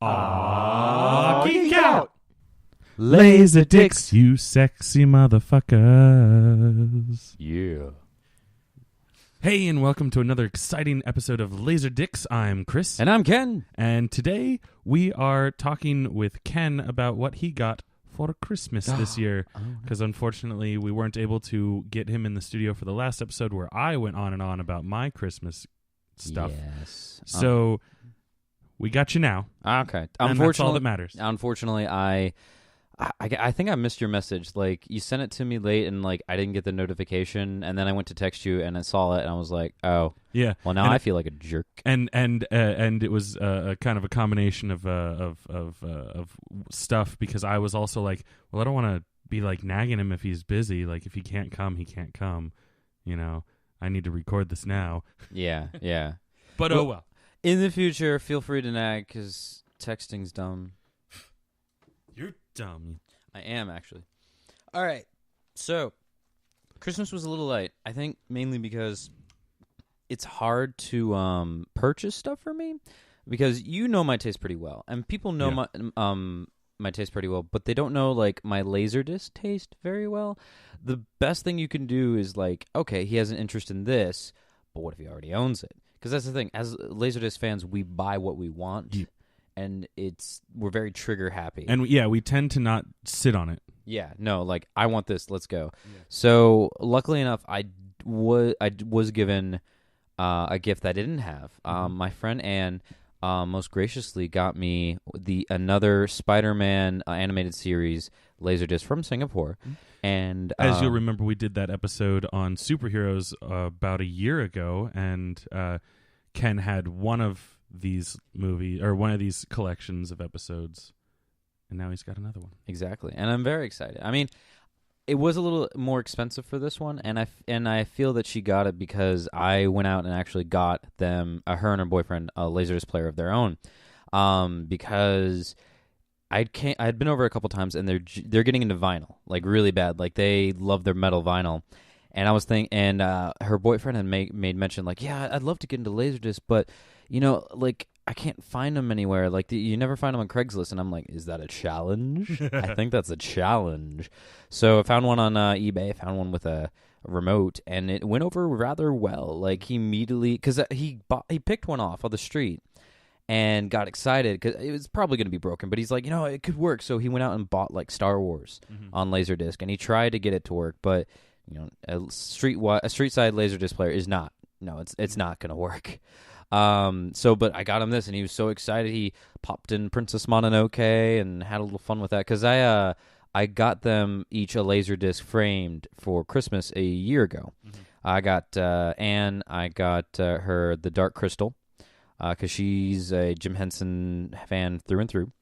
Geek out! LaserDicks, you sexy motherfuckers. Yeah. Hey, and welcome to another exciting episode of LaserDicks. I'm Chris. And I'm Ken. And today we are talking with Ken about what he got for Christmas this year. Because unfortunately, we weren't able to get him in the studio for the last episode where I went on and on about my Christmas stuff. Yes. So we got you now. Okay. And that's all that matters. Unfortunately, I think I missed your message. Like, you sent it to me late, and like I didn't get the notification, and then I went to text you, and I saw it, and I was like, "Oh, yeah." Well, now I feel like a jerk. And it was a kind of a combination of stuff, because I was also like, well, I don't want to be like nagging him if he's busy. Like, if he can't come, he can't come. You know, I need to record this now. Yeah. But well, oh well. In the future, feel free to nag because texting's dumb. You're dumb. I am, actually. All right. So, Christmas was a little light. I think mainly because it's hard to purchase stuff for me, because you know my taste pretty well, and people know my taste pretty well, but they don't know like my Laserdisc taste very well. The best thing you can do is like, okay, he has an interest in this, but what if he already owns it? Because that's the thing. As Laserdisc fans, we buy what we want. Yeah. And we're very trigger happy. And we tend to not sit on it. Yeah, no, like, I want this, let's go. Yeah. So, luckily enough, I was given a gift that I didn't have. My friend Anne most graciously got me another Spider-Man animated series Laserdisc from Singapore. And as you'll remember, we did that episode on superheroes about a year ago, and Ken had one of these collections of episodes, and now he's got another one. Exactly, and I'm very excited. I mean, it was a little more expensive for this one, and I feel that she got it because I went out and actually got them, her and her boyfriend, a Laserdisc player of their own, because I'd been over a couple times, and they're getting into vinyl like really bad, like they love their metal vinyl. And I was thinking, and her boyfriend had made mention, like, yeah, I'd love to get into Laserdisc, but, you know, like, I can't find them anywhere. Like, you never find them on Craigslist. And I'm like, is that a challenge? I think that's a challenge. So I found one on eBay, found one with a remote, and it went over rather well. Like, he immediately, because he picked one off on the street and got excited because it was probably going to be broken. But he's like, you know, it could work. So he went out and bought, like, Star Wars on Laserdisc, and he tried to get it to work, but you know, a street side Laserdisc player is not. No, it's not going to work. But I got him this, and he was so excited. He popped in Princess Mononoke and had a little fun with that, because I got them each a Laserdisc framed for Christmas a year ago. I got Anne. I got her the Dark Crystal, because she's a Jim Henson fan through and through,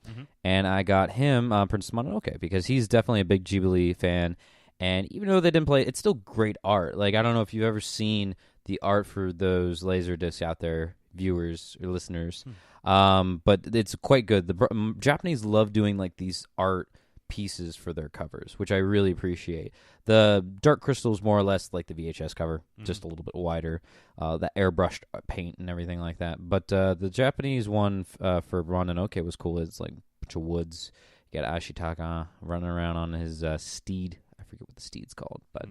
and I got him Princess Mononoke because he's definitely a big Ghibli fan. And even though they didn't play it, it's still great art. Like, I don't know if you've ever seen the art for those Laserdiscs out there, viewers or listeners, but it's quite good. The Japanese love doing, like, these art pieces for their covers, which I really appreciate. The Dark Crystal is more or less like the VHS cover, just a little bit wider, the airbrushed paint and everything like that. But the Japanese one for Mononoke was cool. It's like a bunch of woods. You got Ashitaka running around on his steed. I forget what the steed's called, but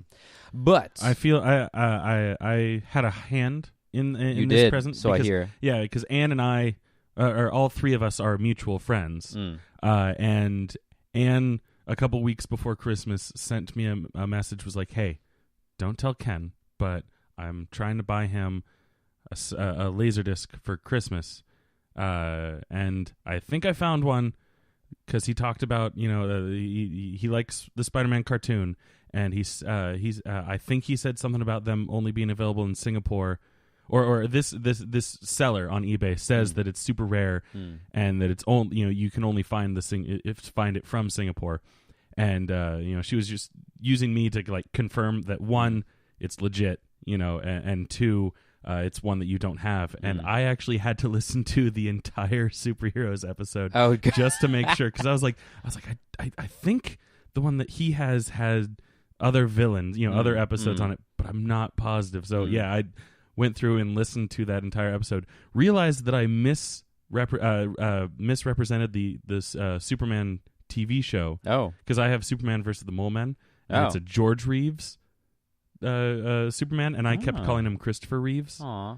I feel I had a hand in you this did, present. So because, I hear. Yeah, because Anne and I, or all three of us, are mutual friends. And Anne, a couple weeks before Christmas, sent me a message. Was like, "Hey, don't tell Ken, but I'm trying to buy him a Laserdisc for Christmas, and I think I found one." Because he talked about, you know, he likes the Spider-Man cartoon, and I think he said something about them only being available in Singapore, or this seller on eBay says that it's super rare, and that it's only, you know, you can only find it from Singapore, and you know, she was just using me to like confirm that, one, it's legit, you know, and two, it's one that you don't have. And I actually had to listen to the entire superheroes episode just to make sure, because I was like, I think the one that he has had other villains, you know, other episodes on it, but I'm not positive. So yeah, I went through and listened to that entire episode, realized that I misrepresented this Superman TV show. Oh, because I have Superman versus the Mole Men, and it's a George Reeves Superman, and I kept calling him Christopher Reeves. Aw.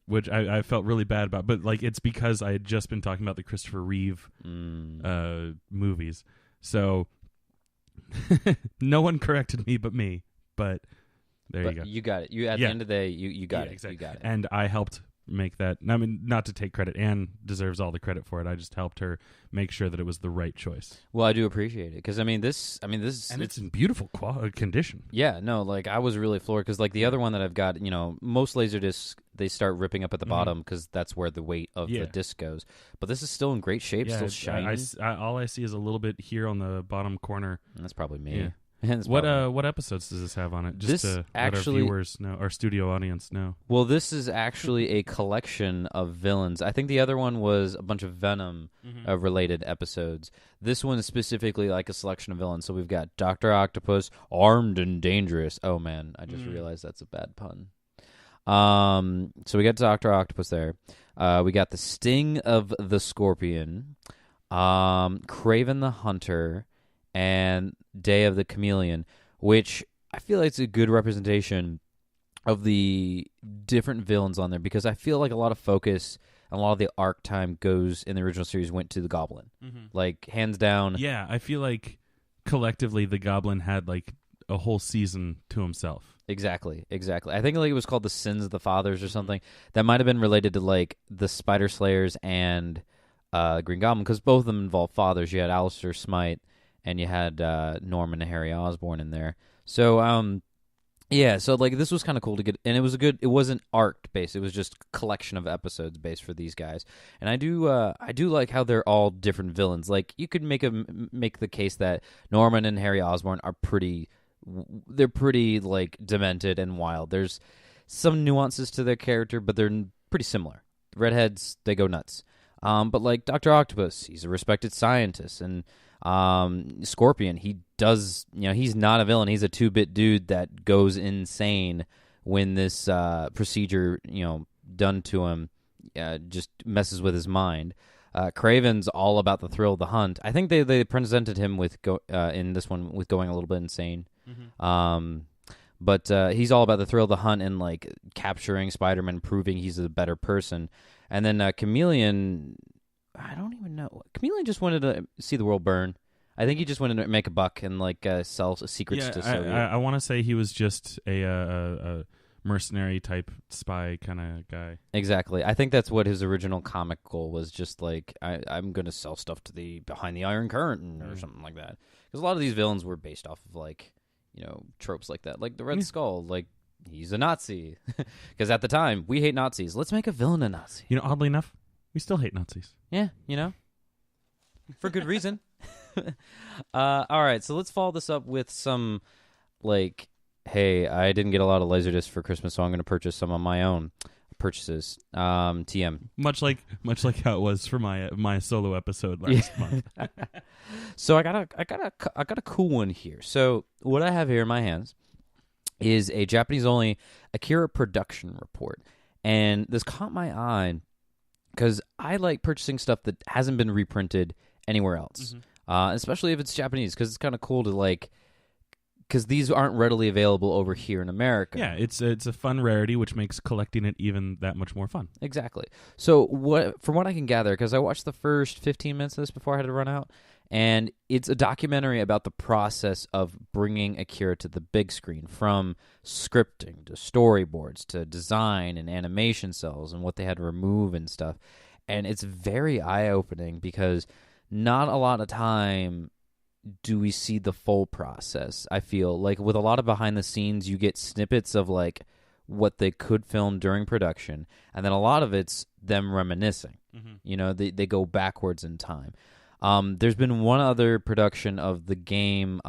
Which I felt really bad about, but like it's because I had just been talking about the Christopher Reeve movies, so no one corrected me but me. But you go. You got it. You at the end of the day, you got it. Exactly. You got it. And I helped make that. I mean, not to take credit. Anne deserves all the credit for it. I just helped her make sure that it was the right choice. Well, I do appreciate it because this, and it's in beautiful condition. Yeah, no, like I was really floored because like the other one that I've got, most Laserdiscs they start ripping up at the bottom because that's where the weight of the disc goes. But this is still in great shape, still shiny. All I see is a little bit here on the bottom corner. And that's probably me. Yeah. What episodes does this have on it? Just to let our viewers know, our studio audience know. Well, this is actually a collection of villains. I think the other one was a bunch of Venom related episodes. This one is specifically like a selection of villains. So we've got Dr. Octopus, Armed and Dangerous. Oh man, I just realized that's a bad pun. So we got Dr. Octopus there. We got the Sting of the Scorpion, Kraven the Hunter, and Day of the Chameleon, which I feel like it's a good representation of the different villains on there because I feel like a lot of focus and a lot of the arc time goes in the original series went to the Goblin. Like, hands down. Yeah, I feel like collectively the Goblin had like a whole season to himself. Exactly. I think like it was called The Sins of the Fathers or something. That might have been related to like the Spider Slayers and Green Goblin because both of them involved fathers. You had Alistair Smite and you had Norman and Harry Osborn in there. So, so like this was kind of cool to get, and it wasn't arc based. It was just a collection of episodes based for these guys. And I do like how they're all different villains. Like you could make the case that Norman and Harry Osborn are pretty like demented and wild. There's some nuances to their character, but they're pretty similar. Redheads, they go nuts. But like Dr. Octopus, he's a respected scientist, and Scorpion, he does, he's not a villain. He's a 2-bit dude that goes insane when this procedure, done to him, just messes with his mind. Kraven's all about the thrill of the hunt. I think they presented him with in this one with going a little bit insane. But he's all about the thrill of the hunt and like capturing Spider-Man, proving he's a better person. And then Chameleon, I don't even know. Chameleon just wanted to see the world burn. I think he just wanted to make a buck and like sell secrets to Soviet. I want to say he was just a mercenary type spy kind of guy. Exactly. I think that's what his original comic goal was. Just like I'm going to sell stuff to the behind the Iron Curtain or something like that. Because a lot of these villains were based off of like tropes like that, like the Red Skull. Like he's a Nazi because at the time we hate Nazis. Let's make a villain a Nazi. Oddly enough, we still hate Nazis. Yeah, for good reason. All right, so let's follow this up with some, like, hey, I didn't get a lot of Laserdiscs for Christmas, so I'm going to purchase some of my own purchases. TM. Much like how it was for my solo episode last month. So I got a cool one here. So what I have here in my hands is a Japanese-only Akira production report, and this caught my eye because I like purchasing stuff that hasn't been reprinted anywhere else, especially if it's Japanese, because it's kind of cool to like, because these aren't readily available over here in America. Yeah, it's a fun rarity, which makes collecting it even that much more fun. Exactly. So from what I can gather, because I watched the first 15 minutes of this before I had to run out, and it's a documentary about the process of bringing Akira to the big screen, from scripting to storyboards to design and animation cells and what they had to remove and stuff. And it's very eye-opening because not a lot of time do we see the full process. I feel like with a lot of behind the scenes, you get snippets of like what they could film during production, and then a lot of it's them reminiscing. They go backwards in time. There's been one other production of the game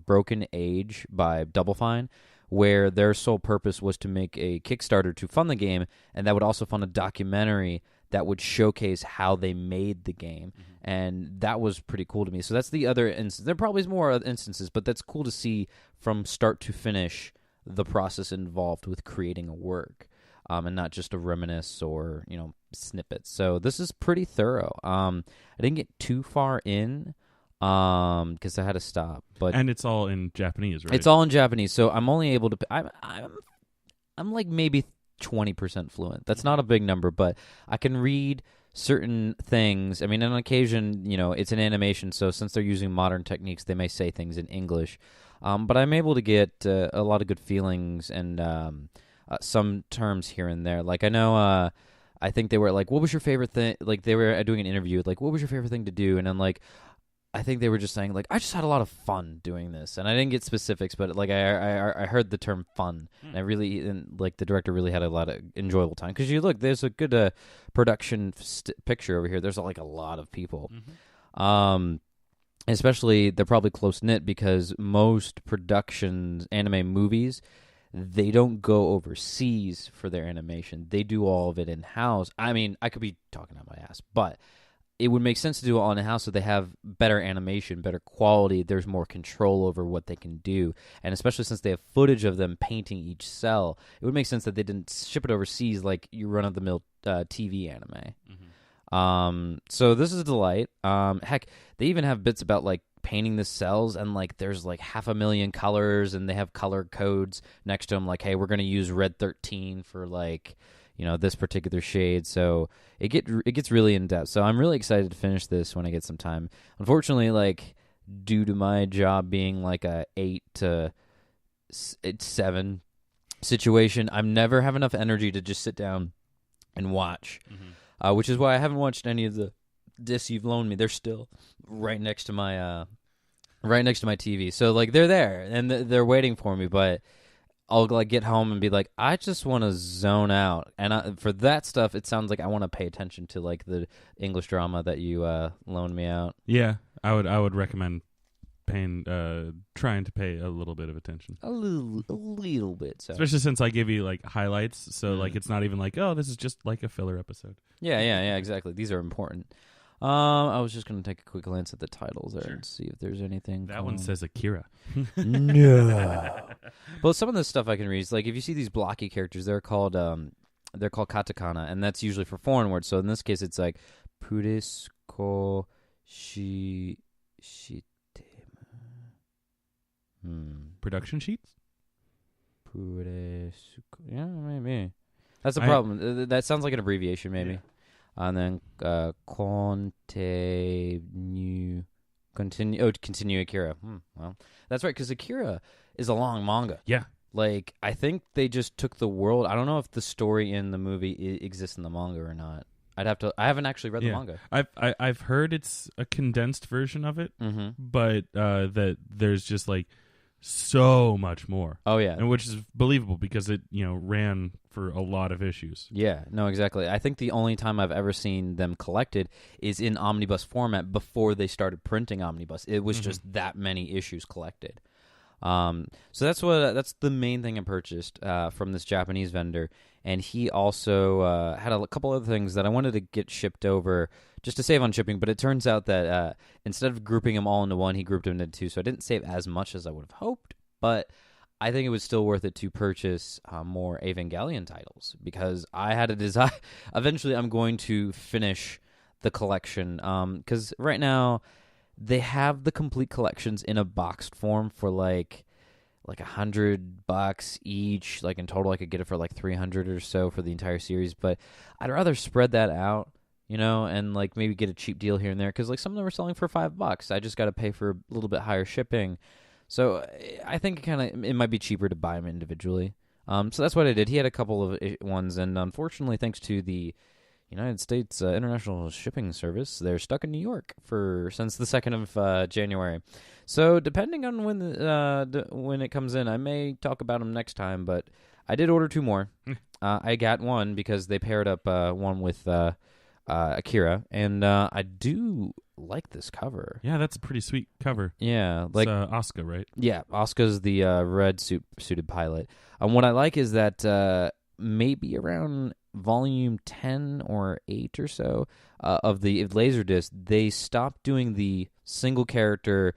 Broken Age by Double Fine, where their sole purpose was to make a Kickstarter to fund the game, and that would also fund a documentary that would showcase how they made the game. And that was pretty cool to me. So that's the other instance. There probably is more instances, but that's cool to see from start to finish the process involved with creating a work. and not just a reminisce or snippets. So this is pretty thorough. I didn't get too far in because I had to stop. And it's all in Japanese, right? It's all in Japanese, so I'm only able to. I'm like maybe 20% fluent. That's not a big number, but I can read certain things. I mean, on occasion, it's an animation, so since they're using modern techniques, they may say things in English. But I'm able to get a lot of good feelings and some terms here and there. Like I know, I think they were like, "What was your favorite thing?" Like they were doing an interview, like, "What was your favorite thing to do?" And I'm like, I think they were just saying like, "I just had a lot of fun doing this," and I didn't get specifics, but like I heard the term "fun," and like the director really had a lot of enjoyable time because there's a good production picture over here. There's like a lot of people. Especially, they're probably close-knit because most productions, anime movies, they don't go overseas for their animation. They do all of it in-house. I mean, I could be talking out my ass, but it would make sense to do it all in-house so they have better animation, better quality. There's more control over what they can do. And especially since they have footage of them painting each cell, it would make sense that they didn't ship it overseas like you run-of-the-mill TV anime. So this is a delight. Heck, they even have bits about like painting the cells, and like there's like 500,000 colors, and they have color codes next to them. Like, hey, we're gonna use red 13 for like this particular shade. So it gets really in depth. So I'm really excited to finish this when I get some time. Unfortunately, like due to my job being like a 8 to 7 situation, I never have enough energy to just sit down and watch. Which is why I haven't watched any of the discs you've loaned me. They're still right next to my TV. So like they're there and they're waiting for me. But I'll like get home and be like, I just want to zone out. And for that stuff, it sounds like I want to pay attention to like the English drama that you loaned me out. Yeah, I would recommend trying to pay a little bit of attention. A little bit. So. Especially since I give you like highlights, so like it's not even like, oh, this is just like a filler episode. Yeah, exactly. These are important. I was just going to take a quick glance at the titles there and see if there's anything. That one says Akira. No. Well, some of the stuff I can read is like if you see these blocky characters, they're called katakana, and that's usually for foreign words. So in this case, it's like Puresko Shitema. Production sheets? Yeah, maybe. That's the problem. That sounds like an abbreviation, maybe. Yeah. And then continue Akira. Well, that's right, because Akira is a long manga. Yeah. Like, I think they just took the world. I don't know if the story in the movie exists in the manga or not. I haven't actually read the manga. I've heard it's a condensed version of it, but that there's just like so much more. Oh yeah, and which is believable because it ran for a lot of issues. Yeah, no, exactly. I think the only time I've ever seen them collected is in omnibus format before they started printing omnibus. It was just that many issues collected. So that's the main thing I purchased from this Japanese vendor, and he also had a couple other things that I wanted to get shipped over just to save on shipping, but it turns out that instead of grouping them all into one, he grouped them into two, so I didn't save as much as I would have hoped, but I think it was still worth it to purchase more Evangelion titles, because I had a desire. Eventually, I'm going to finish the collection, because right now they have the complete collections in a boxed form for like $100 each. Like in total, I could get it for like $300 or so for the entire series. But I'd rather spread that out, and like maybe get a cheap deal here and there. Because like some of them are selling for $5. I just got to pay for a little bit higher shipping. So I think it might be cheaper to buy them individually. So that's what I did. He had a couple of ones, and unfortunately, thanks to the United States International Shipping Service, they're stuck in New York since the 2nd of January. So depending on when it comes in, I may talk about them next time. But I did order 2 more. I got one because they paired up one with Akira, and I do like this cover. Yeah, that's a pretty sweet cover. Yeah, like Asuka, right? Yeah, Asuka's the red suited pilot. And what I like is that maybe around volume 10 or 8 or so of the Laserdisc, they stopped doing the single character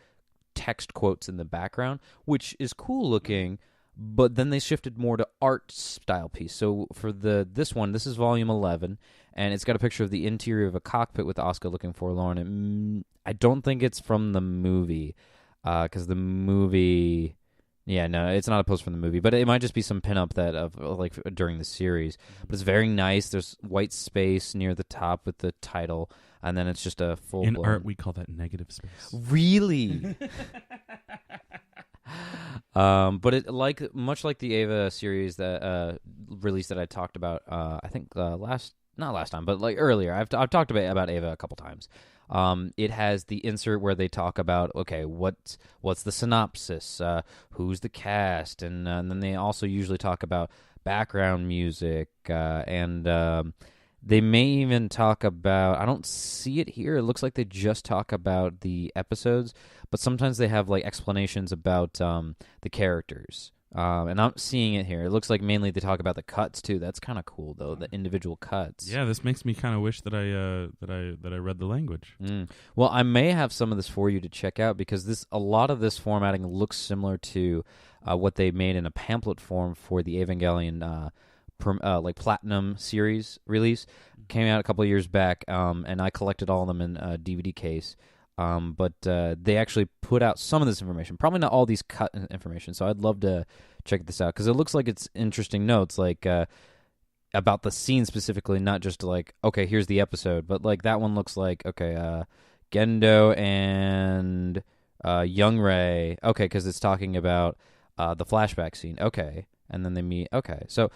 text quotes in the background, which is cool looking, But then they shifted more to art style piece. So for this one, this is volume 11, and it's got a picture of the interior of a cockpit with Asuka looking forlorn. And I don't think it's from the movie, because the movie, yeah, no, it's not a post from the movie. But it might just be some pinup that of like during the series. But it's very nice. There's white space near the top with the title, and then it's just a full. In art, we call that negative space. Really. But much like the Ava series that release that I talked about, I think not last time, but like earlier, I've talked about Ava a couple times. It has the insert where they talk about, okay, what's the synopsis, who's the cast, and then they also usually talk about background music, and they may even talk about, I don't see it here, it looks like they just talk about the episodes, but sometimes they have like explanations about the characters. And I'm seeing it here. It looks like mainly they talk about the cuts too. That's kind of cool though, the individual cuts. Yeah, this makes me kind of wish that I read the language. Well, I may have some of this for you to check out, because a lot of this formatting looks similar to what they made in a pamphlet form for the Evangelion like Platinum series release. Came out a couple of years back, and I collected all of them in a DVD case. But they actually put out some of this information, probably not all these cut information. So I'd love to check this out, because it looks like it's interesting notes, like about the scene specifically, not just like, okay, here's the episode, but like that one looks like, okay, Gendo and Young Ray, okay, because it's talking about the flashback scene, okay, and then they meet, okay, so.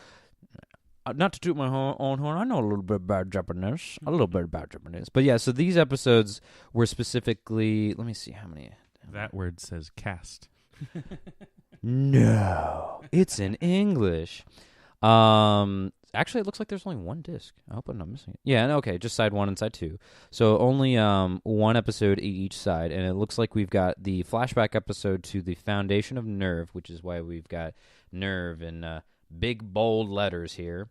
Not to toot my own horn, I know a little bit about Japanese. But yeah, so these episodes were specifically, let me see how many. That word says cast. No, it's in English. Actually, it looks like there's only one disc. I hope I'm not missing it. Yeah, okay, just side 1 and side 2. So only one episode each side, and it looks like we've got the flashback episode to the Foundation of Nerve, which is why we've got Nerve in big, bold letters here.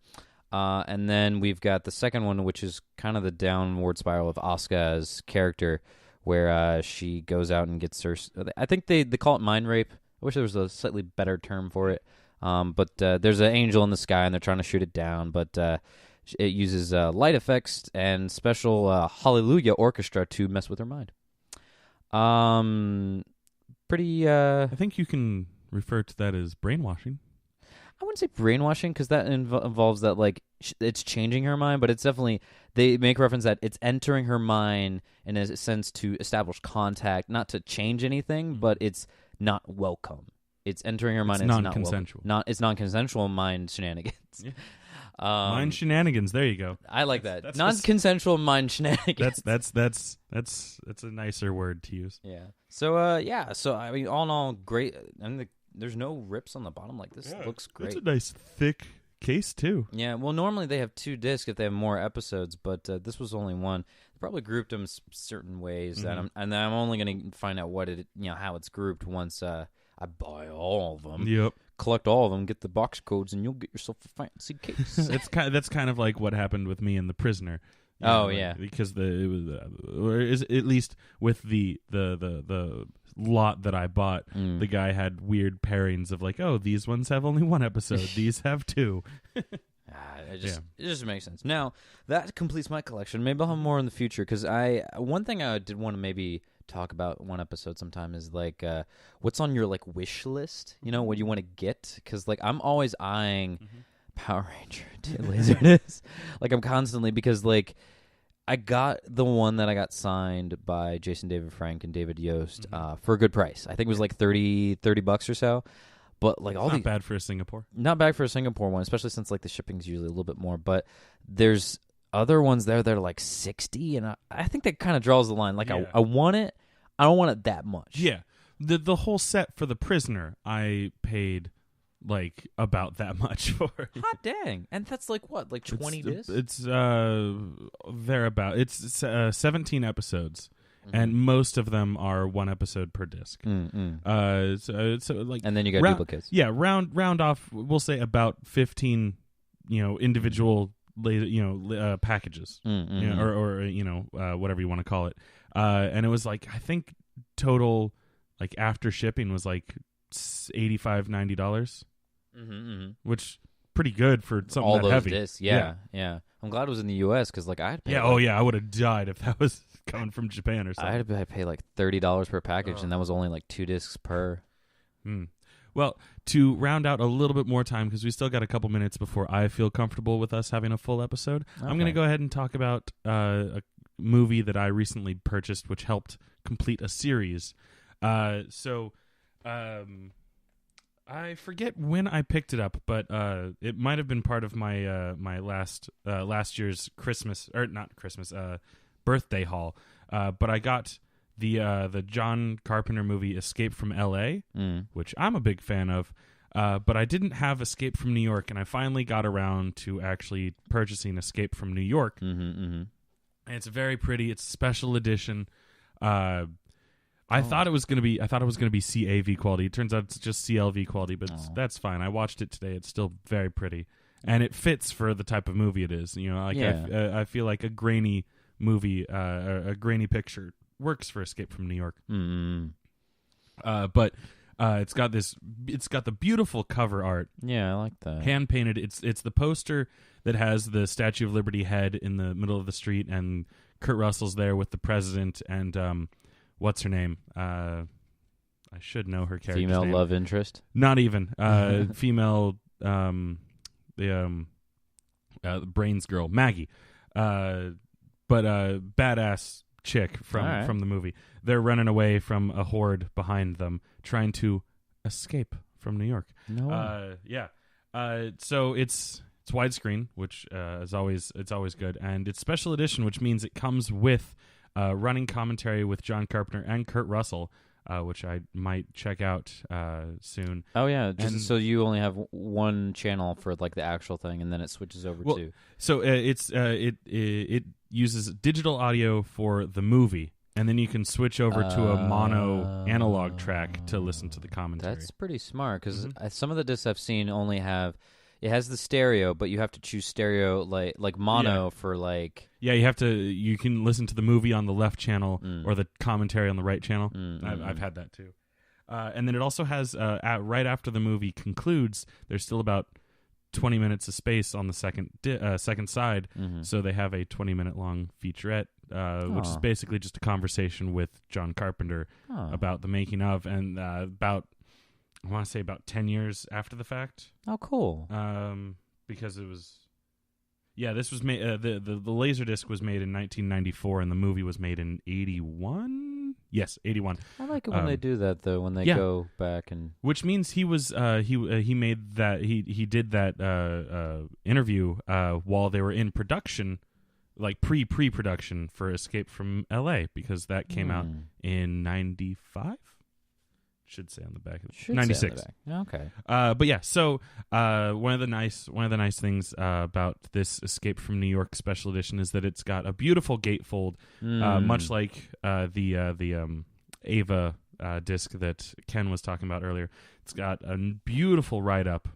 And then we've got the second one, which is kind of the downward spiral of Asuka's character, where she goes out and gets her... I think they call it mind rape. I wish there was a slightly better term for it. But there's an angel in the sky, and they're trying to shoot it down. But it uses light effects and special Hallelujah orchestra to mess with her mind. Pretty... I think you can refer to that as brainwashing. I wouldn't say brainwashing, because that involves that, like, it's changing her mind, but it's definitely, they make reference that it's entering her mind in a sense to establish contact, not to change anything, but it's not welcome. It's entering her mind. It's non-consensual. It's non-consensual mind shenanigans. Yeah. Mind shenanigans. There you go. I like that. Non-consensual mind shenanigans. That's a nicer word to use. Yeah. So So I mean, all in all, great. I mean, there's no rips on the bottom. Like, this looks great. It's a nice thick case too. Yeah. Well, normally they have 2 discs if they have more episodes, but this was only 1. They probably grouped them certain ways that I'm only going to find out how it's grouped once I buy all of them. Yep. Collect all of them, get the box codes, and you'll get yourself a fancy case. That's kind of like what happened with me and The Prisoner. Yeah, because it was, or is at least with the lot that I bought, the guy had weird pairings of like, oh, these ones have only 1 episode, these have 2. It just makes sense. Now that completes my collection. Maybe I'll have more in the future, because one thing I did want to maybe talk about one episode sometime is like what's on your like wish list. What you want to get, because like I'm always eyeing Power Ranger to Laserdisc. Like I'm constantly, because like I got the one that I got signed by Jason David Frank and David Yost for a good price. I think it was like $30 or so. But like all not bad for a Singapore. Not bad for a Singapore one, especially since like the shipping's usually a little bit more. But there's other ones there that are like $60, and I think that kind of draws the line. Like I want it, I don't want it that much. Yeah, the whole set for The Prisoner I paid like about that much for. Hot dang! And that's like what, like 20 discs? It's thereabout. It's 17 episodes. And most of them are 1 episode per disc. So like, and then you got duplicates. Yeah, round off. We'll say about 15, individual, packages, or whatever you want to call it. And it was like, I think total, like after shipping, was like $85-$90. which pretty good for something all that those heavy. discs. Yeah. I'm glad it was in the U.S. because like I'd pay. Yeah. Oh yeah, I would have died if that was coming from Japan or something. I had to pay like $30 per package, and that was only like 2 discs per. Well, to round out a little bit more time, because we still got a couple minutes before I feel comfortable with us having a full episode, I'm going to go ahead and talk about a movie that I recently purchased, which helped complete a series. I forget when I picked it up, but it might have been part of my my last year's Christmas, or not Christmas, birthday haul. But I got the John Carpenter movie Escape from L.A., which I'm a big fan of, but I didn't have Escape from New York, and I finally got around to actually purchasing Escape from New York. And it's very pretty. It's a special edition. I thought it was gonna be CAV quality. It turns out it's just CLV quality, but that's fine. I watched it today. It's still very pretty, and it fits for the type of movie it is. You know, like I feel like a grainy movie, a grainy picture works for Escape from New York. But it's got the beautiful cover art. Yeah, I like that. Hand painted. It's the poster that has the Statue of Liberty head in the middle of the street, and Kurt Russell's there with the president and what's her name? I should know her character's Female name. love interest? Not even. Female the Brains girl, Maggie. But badass chick from the movie. They're running away from a horde behind them, trying to escape from New York. No. So it's widescreen, which is always good, and it's special edition, which means it comes with running commentary with John Carpenter and Kurt Russell, which I might check out soon. Oh yeah, so you only have one channel for like the actual thing, and then it switches over to. So it uses digital audio for the movie, and then you can switch over to a mono analog track to listen to the commentary. That's pretty smart because some of the discs I've seen only have. It has the stereo, but you have to choose stereo like mono for like. Yeah, you can listen to the movie on the left channel or the commentary on the right channel. I've had that too. And then it also has right after the movie concludes, there's still about 20 minutes of space on the second side, so they have a 20-minute long featurette, which is basically just a conversation with John Carpenter about the making of, and about 10 years after the fact. Oh, cool. Because it was, this was made. The Laserdisc was made in 1994, and the movie was made in 81. Yes, 81. I like it when they do that though. When they go back and which means he was he made that he did that interview while they were in production, like pre-production for Escape from L.A. because that came out in 95. Should say on the back. 96. Okay. But yeah, so one of the nice things about this Escape from New York special edition is that it's got a beautiful gatefold, much like the Ava disc that Ken was talking about earlier. It's got a beautiful write-up,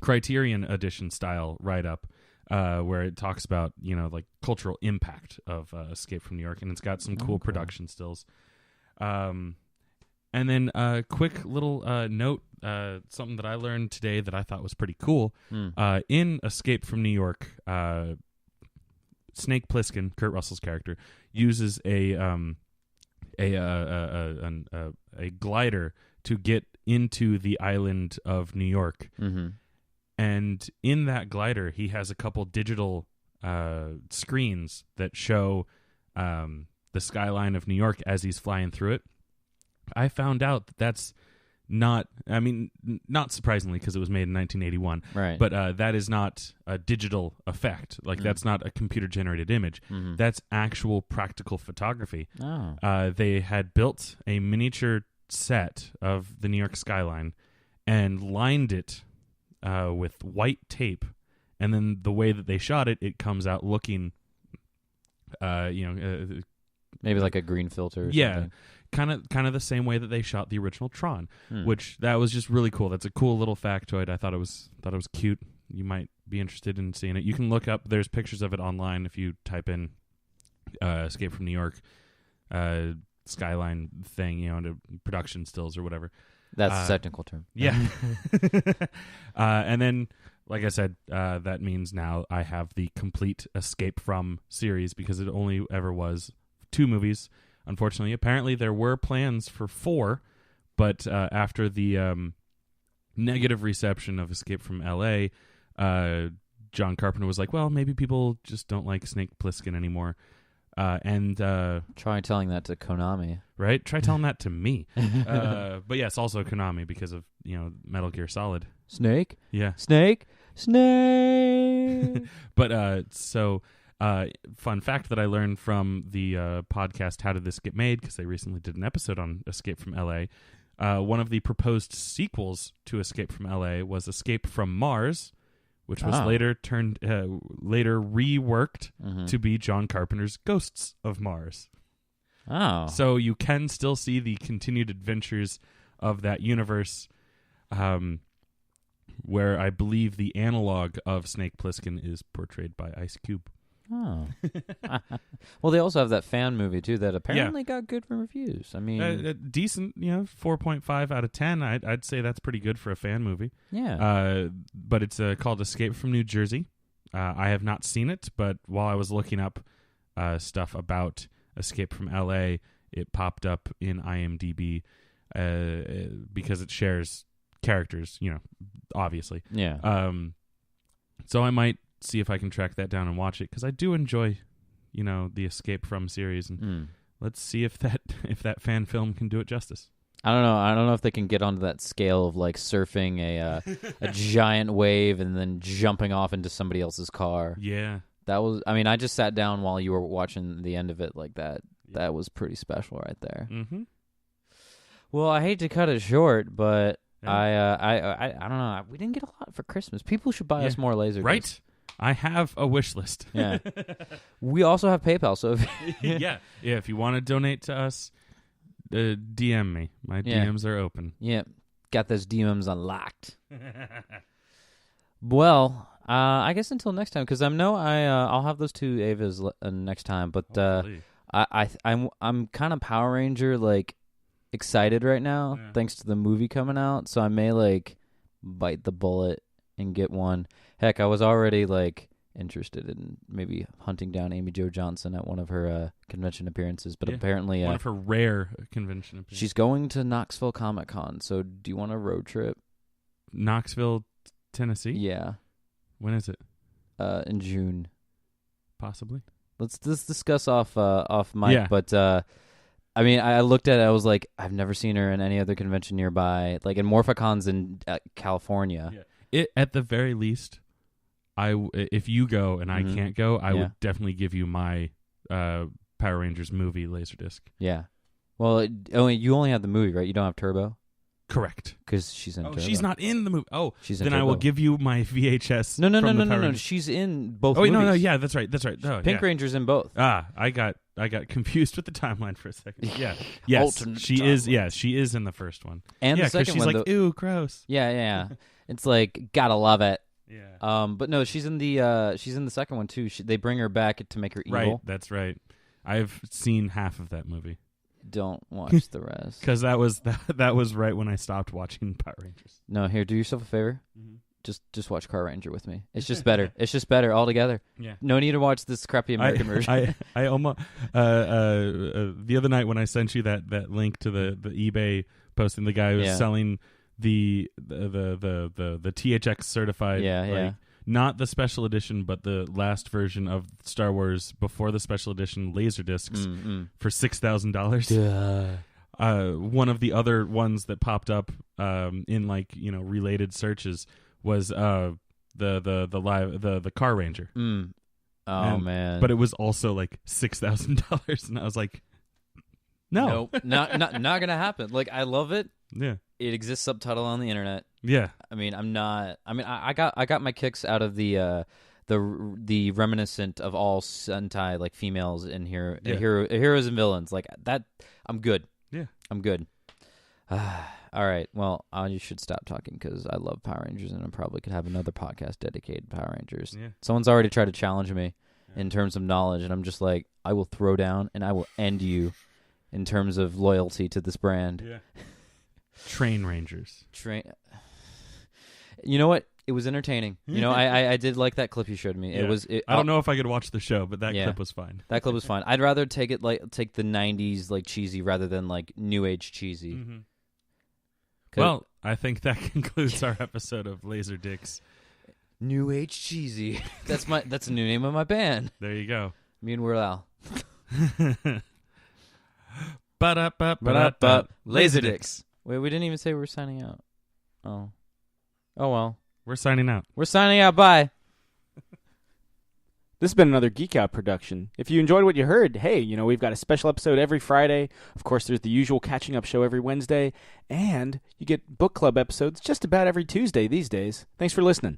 Criterion edition style write-up, where it talks about like cultural impact of Escape from New York, and it's got some cool production stills. And then a quick little note, something that I learned today that I thought was pretty cool. In Escape from New York, Snake Plissken, Kurt Russell's character, uses a glider to get into the island of New York. And in that glider, he has a couple digital screens that show the skyline of New York as he's flying through it. I found out that's not surprisingly because it was made in 1981, right? But that is not a digital effect. Like that's not a computer-generated image. That's actual practical photography. They had built a miniature set of the New York skyline and lined it with white tape, and then the way that they shot it, it comes out looking, maybe like a green filter. Or something. Kind of the same way that they shot the original Tron, which that was just really cool. That's a cool little factoid. I thought it was cute. You might be interested in seeing it. You can look up. There's pictures of it online if you type in Escape from New York skyline thing, into production stills or whatever. That's a technical term. Yeah. And then, like I said, that means now I have the complete Escape From series because it only ever was 2 movies. Unfortunately, apparently there were plans for 4, but after the negative reception of Escape from L.A., John Carpenter was like, well, maybe people just don't like Snake Plissken anymore. Try telling that to Konami. Right? Try telling that to me. But yes, also Konami because of, Metal Gear Solid. Snake? Yeah. Snake? But fun fact that I learned from the podcast How Did This Get Made, because they recently did an episode on Escape from L.A., one of the proposed sequels to Escape from L.A. was Escape from Mars, which was later reworked to be John Carpenter's Ghosts of Mars. Oh. So you can still see the continued adventures of that universe, where I believe the analog of Snake Plissken is portrayed by Ice Cube. Oh. Well, they also have that fan movie, too, that apparently got good reviews. I mean... decent, 4.5 out of 10. I'd say that's pretty good for a fan movie. Yeah. But it's called Escape from New Jersey. I have not seen it, but while I was looking up stuff about Escape from L.A., it popped up in IMDb because it shares characters, obviously. Yeah. So I might see if I can track that down and watch it because I do enjoy, the Escape From series, and let's see if that fan film can do it justice. I don't know. I don't know if they can get onto that scale of like surfing a giant wave and then jumping off into somebody else's car. Yeah, that was. I mean, I just sat down while you were watching the end of it like that. Yeah. That was pretty special right there. Mm-hmm. Well, I hate to cut it short, but I don't know. We didn't get a lot for Christmas. People should buy us more LaserDiscs. Right. I have a wish list. Yeah. We also have PayPal, so yeah. If you want to donate to us, DM me. My DMs are open. Yeah. Got those DMs unlocked. Well, I guess until next time, because I'll have those 2 Avas next time, but I'm kind of Power Ranger like excited right now, thanks to the movie coming out, so I may like bite the bullet and get one. Heck, I was already like interested in maybe hunting down Amy Jo Johnson at one of her convention appearances, but apparently one of her rare convention appearances. She's going to Knoxville Comic Con. So, do you want a road trip? Knoxville, Tennessee? Yeah. When is it? In June. Possibly. Let's discuss off mic. Yeah. But I mean, I looked at it. I was like, I've never seen her in any other convention nearby. Like in Morphicons in California. Yeah. At the very least, if you go and I can't go, I would definitely give you my Power Rangers movie Laserdisc. Yeah. Well, you only have the movie, right? You don't have Turbo? Correct. Because she's in Turbo. She's not in the movie. Oh, she's in then Turbo. I will give you my VHS. No. She's in both movies. No. Yeah, that's right. Oh, Pink Ranger's in both. I got confused with the timeline for a second. Yeah. Yes, she is. Yeah, she is in the first one. And the second she's one, like, ew, gross. Yeah. It's like, gotta love it. Yeah. But no, she's in the second one too. They bring her back to make her evil. Right. That's right. I've seen half of that movie. Don't watch the rest. Because that was right when I stopped watching Power Rangers. No, here, do yourself a favor. Mm-hmm. Just watch Car Ranger with me. It's just better. It's just better altogether. Yeah. No need to watch this crappy American version. I almost the other night when I sent you that link to the eBay posting, the guy who was selling the THX certified, not the special edition, but the last version of Star Wars before the special edition LaserDiscs for $6,000. One of the other ones that popped up in related searches was the Car Ranger. Man! But it was also like $6,000, and I was like, no, not gonna happen. Like, I love it. Yeah. It exists subtitled on the internet. Yeah. I got my kicks out of the reminiscent of all Sentai like females in here, heroes and villains like that. I'm good. Yeah. I'm good. All right. Well, you should stop talking because I love Power Rangers and I probably could have another podcast dedicated to Power Rangers. Yeah. Someone's already tried to challenge me in terms of knowledge, and I'm just like, I will throw down and I will end you in terms of loyalty to this brand. Yeah. Train Rangers. You know what? It was entertaining. You know, I did like that clip you showed me. Yeah. I don't know if I could watch the show, but that clip was fine. That clip was fine. I'd rather take the 90s like cheesy rather than like new age cheesy. Mm-hmm. Well, I think that concludes our episode of LaserDicks. New age cheesy. That's the new name of my band. There you go. Me and Weird Al. LaserDicks. Wait, we didn't even say we were signing out. Oh well. We're signing out. We're signing out. Bye. This has been another Geek Out production. If you enjoyed what you heard, hey, we've got a special episode every Friday. Of course, there's the usual catching up show every Wednesday. And you get book club episodes just about every Tuesday these days. Thanks for listening.